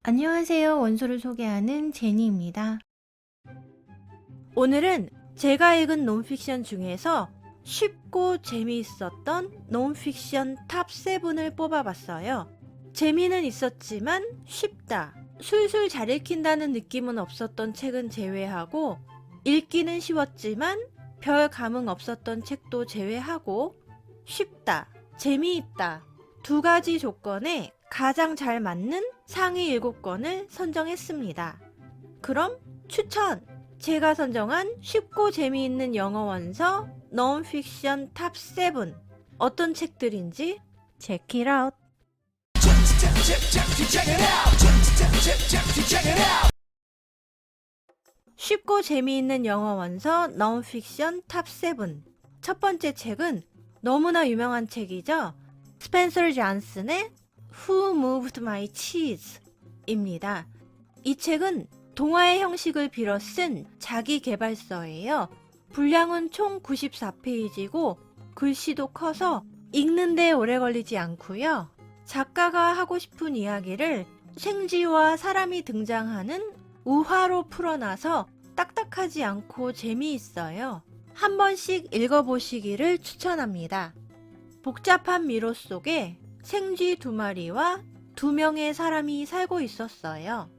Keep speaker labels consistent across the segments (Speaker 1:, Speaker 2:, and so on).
Speaker 1: 안녕하세요. 원소를 소개하는 제니입니다. 오늘은 제가 읽은 논픽션 중에서 쉽고 재미있었던 논픽션 탑 7을 뽑아봤어요. 재미는 있었지만 쉽다, 술술 잘 읽힌다는 느낌은 없었던 책은 제외하고, 읽기는 쉬웠지만 별 감흥 없었던 책도 제외하고, 쉽다, 재미있다 두 가지 조건에 가장 잘 맞는 상위 7권을 선정했습니다. 그럼 추천! 제가 선정한 쉽고 재미있는 영어 원서 논픽션 탑 7 어떤 책들인지 check it out! 쉽고 재미있는 영어 원서 논픽션 탑 7 첫 번째 책은 너무나 유명한 책이죠. 스펜서 존슨의 Who Moved My Cheese? 입니다. 이 책은 동화의 형식을 빌어 쓴 자기 개발서예요. 분량은 총 94페이지고 글씨도 커서 읽는데 오래 걸리지 않고요. 작가가 하고 싶은 이야기를 생쥐와 사람이 등장하는 우화로 풀어놔서 딱딱하지 않고 재미있어요. 한 번씩 읽어보시기를 추천합니다. 복잡한 미로 속에 생쥐 2마리와 2명의 사람이 살고 있었어요.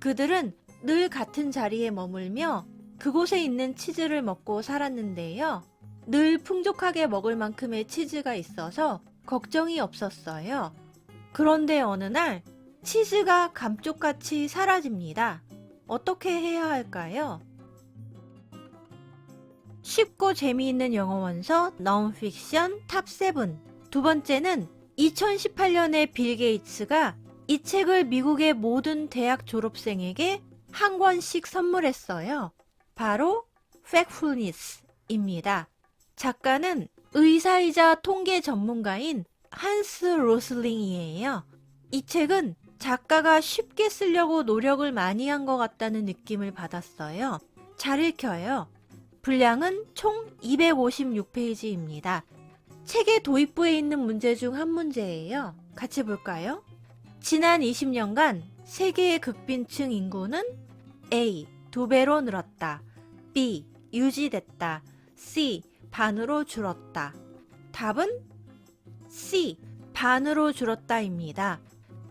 Speaker 1: 그들은 늘 같은 자리에 머물며 그곳에 있는 치즈를 먹고 살았는데요. 늘 풍족하게 먹을 만큼의 치즈가 있어서 걱정이 없었어요. 그런데 어느 날 치즈가 감쪽같이 사라집니다. 어떻게 해야 할까요? 쉽고 재미있는 영어 원서 논픽션 탑 7 두 번째는 2018년에 빌 게이츠가 이 책을 미국의 모든 대학 졸업생에게 한 권씩 선물했어요. 바로 Factfulness입니다. 작가는 의사이자 통계 전문가인 한스 로슬링이에요. 이 책은 작가가 쉽게 쓰려고 노력을 많이 한 것 같다는 느낌을 받았어요. 잘 읽혀요. 분량은 총 256페이지입니다. 책의 도입부에 있는 문제 중 한 문제예요. 같이 볼까요? 지난 20년간 세계의 극빈층 인구는 A. 2배로 늘었다. B. 유지됐다. C. 반으로 줄었다. 답은 C. 반으로 줄었다입니다.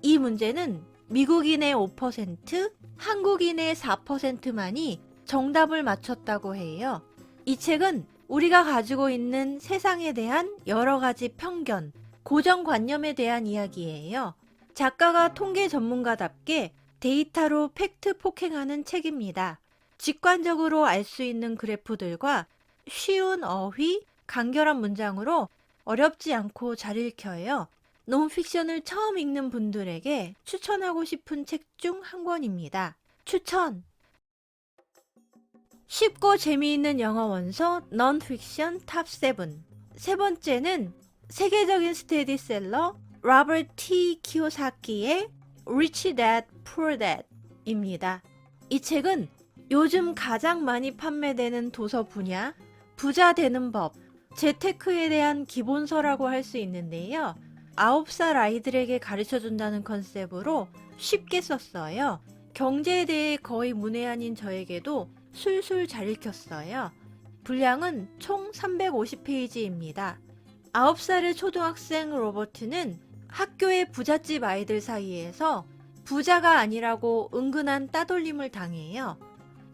Speaker 1: 이 문제는 미국인의 5%, 한국인의 4%만이 정답을 맞췄다고 해요. 이 책은 우리가 가지고 있는 세상에 대한 여러 가지 편견, 고정관념에 대한 이야기예요. 작가가 통계 전문가답게 데이터로 팩트 폭행하는 책입니다. 직관적으로 알 수 있는 그래프들과 쉬운 어휘, 간결한 문장으로 어렵지 않고 잘 읽혀요. 논픽션을 처음 읽는 분들에게 추천하고 싶은 책 중 한 권입니다. 추천! 쉽고 재미있는 영어 원서 논픽션 탑 7 세 번째는 세계적인 스테디셀러 로버트 T. 키요사키의 Rich Dad Poor Dad 입니다. 이 책은 요즘 가장 많이 판매되는 도서 분야, 부자 되는 법, 재테크에 대한 기본서라고 할 수 있는데요. 9살 아이들에게 가르쳐준다는 컨셉으로 쉽게 썼어요. 경제에 대해 거의 문외한인 저에게도 술술 잘 읽혔어요. 분량은 총 350페이지입니다. 9살의 초등학생 로버트는 학교의 부잣집 아이들 사이에서 부자가 아니라고 은근한 따돌림을 당해요.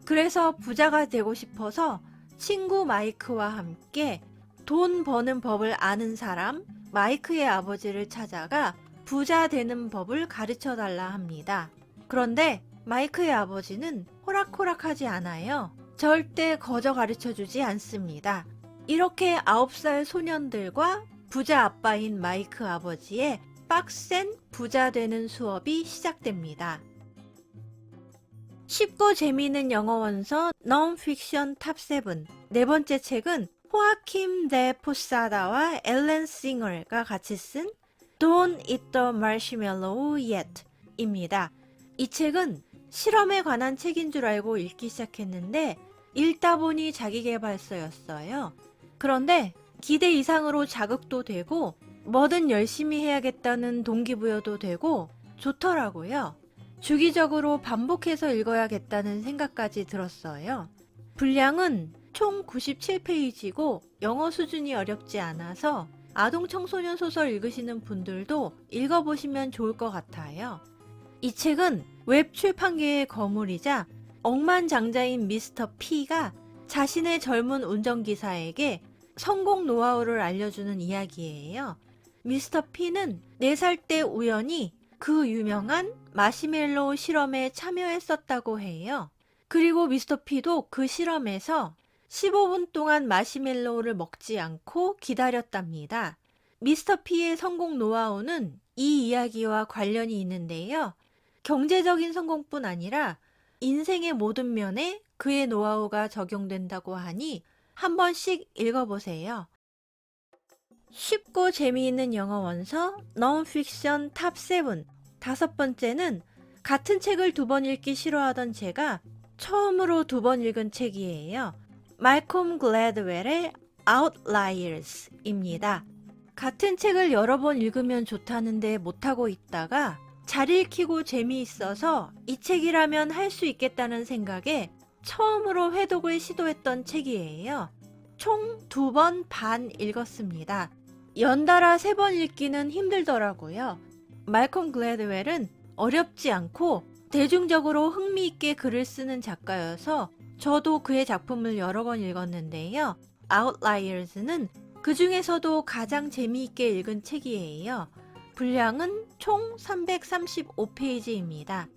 Speaker 1: 그래서 부자가 되고 싶어서 친구 마이크와 함께 돈 버는 법을 아는 사람, 마이크의 아버지를 찾아가 부자 되는 법을 가르쳐 달라 합니다. 그런데 마이크의 아버지는 호락호락하지 않아요. 절대 거저 가르쳐 주지 않습니다. 이렇게 9살 소년들과 부자 아빠인 마이크 아버지의 빡센 부자 되는 수업이 시작됩니다. 쉽고 재미있는 영어 원서 논픽션 탑 7 네 번째 책은 호아킴 데 포사다와 엘렌 싱어가 같이 쓴 Don't Eat the Marshmallow Yet 입니다. 이 책은 실험에 관한 책인 줄 알고 읽기 시작했는데 읽다 보니 자기계발서였어요. 그런데 기대 이상으로 자극도 되고 뭐든 열심히 해야겠다는 동기부여도 되고 좋더라고요. 주기적으로 반복해서 읽어야겠다는 생각까지 들었어요. 분량은 총 97페이지고 영어 수준이 어렵지 않아서 아동 청소년 소설 읽으시는 분들도 읽어보시면 좋을 것 같아요. 이 책은 웹 출판계의 거물이자 억만장자인 미스터 P가 자신의 젊은 운전기사에게 성공 노하우를 알려주는 이야기예요. 미스터 P는 4살 때 우연히 그 유명한 마시멜로우 실험에 참여했었다고 해요. 그리고 미스터 P도 그 실험에서 15분 동안 마시멜로우를 먹지 않고 기다렸답니다. 미스터 P의 성공 노하우는 이 이야기와 관련이 있는데요. 경제적인 성공뿐 아니라 인생의 모든 면에 그의 노하우가 적용된다고 하니 한 번씩 읽어보세요. 쉽고 재미있는 영어 원서 넌픽션 탑7. 5번째는 같은 책을 2번 읽기 싫어하던 제가 처음으로 2번 읽은 책이에요. 말콤 글래드웰의 Outliers입니다. 같은 책을 여러 번 읽으면 좋다는데 못하고 있다가 잘 읽히고 재미있어서 이 책이라면 할 수 있겠다는 생각에 처음으로 회독을 시도했던 책이에요. 총 2번 반 읽었습니다. 연달아 3번 읽기는 힘들더라고요. 말콤 글래드웰은 어렵지 않고 대중적으로 흥미있게 글을 쓰는 작가여서 저도 그의 작품을 여러 번 읽었는데요. Outliers는 그 중에서도 가장 재미있게 읽은 책이에요. 분량은 총 335페이지입니다.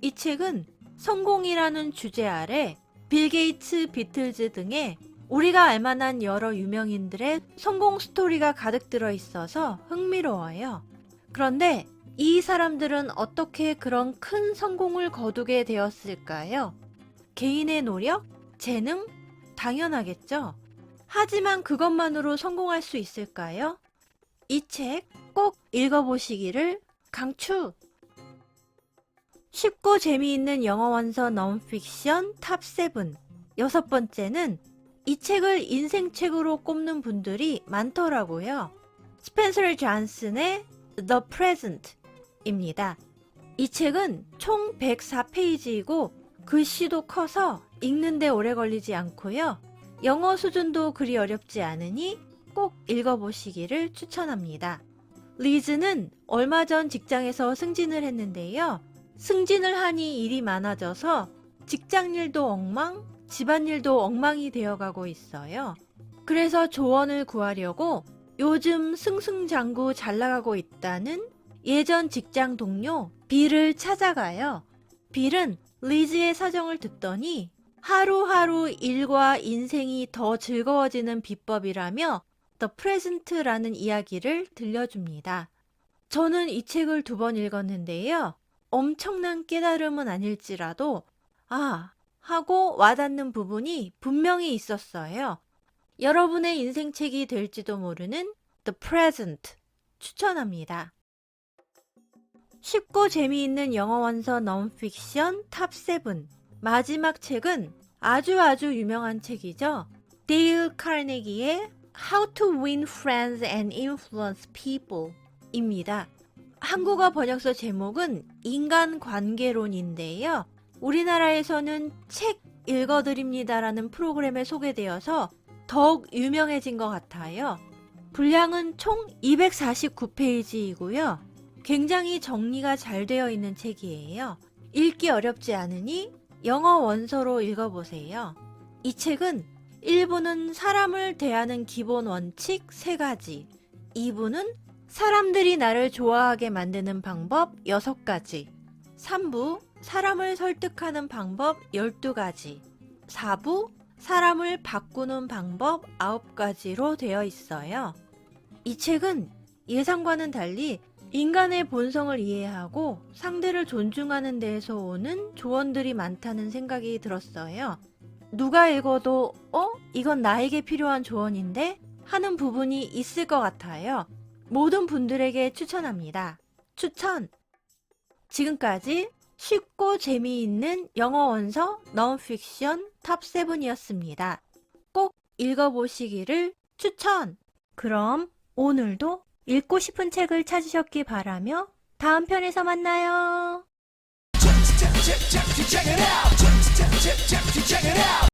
Speaker 1: 이 책은 성공이라는 주제 아래 빌 게이츠, 비틀즈 등의 우리가 알만한 여러 유명인들의 성공 스토리가 가득 들어 있어서 흥미로워요. 그런데 이 사람들은 어떻게 그런 큰 성공을 거두게 되었을까요? 개인의 노력? 재능? 당연하겠죠. 하지만 그것만으로 성공할 수 있을까요? 이 책 꼭 읽어보시기를 강추! 쉽고 재미있는 영어 원서 넌픽션 탑7. 6번째는 이 책을 인생책으로 꼽는 분들이 많더라고요. 스펜서 존슨의 The Present입니다. 이 책은 총 104페이지이고 글씨도 커서 읽는데 오래 걸리지 않고요. 영어 수준도 그리 어렵지 않으니 꼭 읽어보시기를 추천합니다. 리즈는 얼마 전 직장에서 승진을 했는데요. 승진을 하니 일이 많아져서 직장일도 엉망, 집안일도 엉망이 되어가고 있어요. 그래서 조언을 구하려고 요즘 승승장구 잘 나가고 있다는 예전 직장 동료 빌을 찾아가요. 빌은 리즈의 사정을 듣더니 하루하루 일과 인생이 더 즐거워지는 비법이라며 The Present라는 이야기를 들려줍니다. 저는 이 책을 2번 읽었는데요. 엄청난 깨달음은 아닐지라도 하고 와닿는 부분이 분명히 있었어요. 여러분의 인생책이 될지도 모르는 The Present 추천합니다. 쉽고 재미있는 영어 원서 넌픽션 탑7. 마지막 책은 아주 유명한 책이죠. 데일 카네기의 How to Win Friends and Influence People 입니다. 한국어 번역서 제목은 인간관계론인데요. 우리나라에서는 책 읽어드립니다라는 프로그램에 소개되어서 더욱 유명해진 것 같아요. 분량은 총 249페이지이고요. 굉장히 정리가 잘 되어 있는 책이에요. 읽기 어렵지 않으니 영어 원서로 읽어보세요. 이 책은 1부는 사람을 대하는 기본 원칙 3가지, 2부는 사람들이 나를 좋아하게 만드는 방법 6가지, 3부 사람을 설득하는 방법 12가지, 4부 사람을 바꾸는 방법 9가지로 되어 있어요. 이 책은 예상과는 달리 인간의 본성을 이해하고 상대를 존중하는 데에서 오는 조언들이 많다는 생각이 들었어요. 누가 읽어도 이건 나에게 필요한 조언인데? 하는 부분이 있을 것 같아요. 모든 분들에게 추천합니다. 추천! 지금까지 쉽고 재미있는 영어 원서 넌픽션 탑7이었습니다. 꼭 읽어보시기를 추천! 그럼 오늘도 읽고 싶은 책을 찾으셨기 바라며 다음 편에서 만나요.
Speaker 2: check it out. Check it out.